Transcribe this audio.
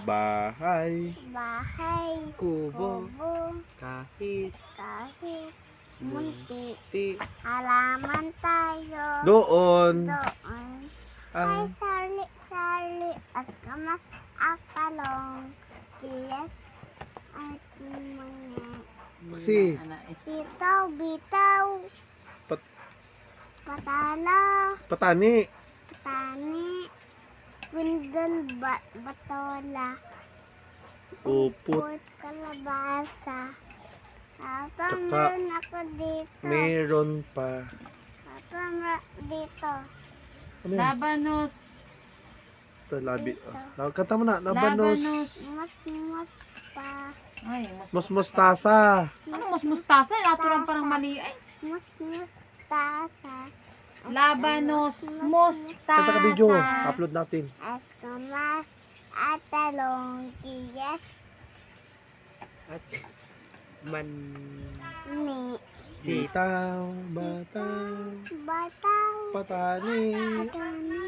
Bahay, bahay, kubo, kubo, kahit kahit munti, ti. halaman tayo. Doon Doon ay ang sali-sali, askamas at talong, kiyas at mga kasi sitaw, bitaw, Pat- patala, patani. tani, windel, batola, Upot. kalabasa. Papa, Tsaka, meron ako dito. Meron pa. Papa, dito. Ano yan? Labanos. Ito, labi. Dito. Kanta mo na. Labanos. Mas pa. Ay, Mustasa. ano mustasa? Naturan pa ng mali. Ay, Mustasa. labanos, Kanta ka video. mustasa. Upload natin. Askamas at talong, kiyas At man ni Sitaw, bataw, bataw, patani, patani,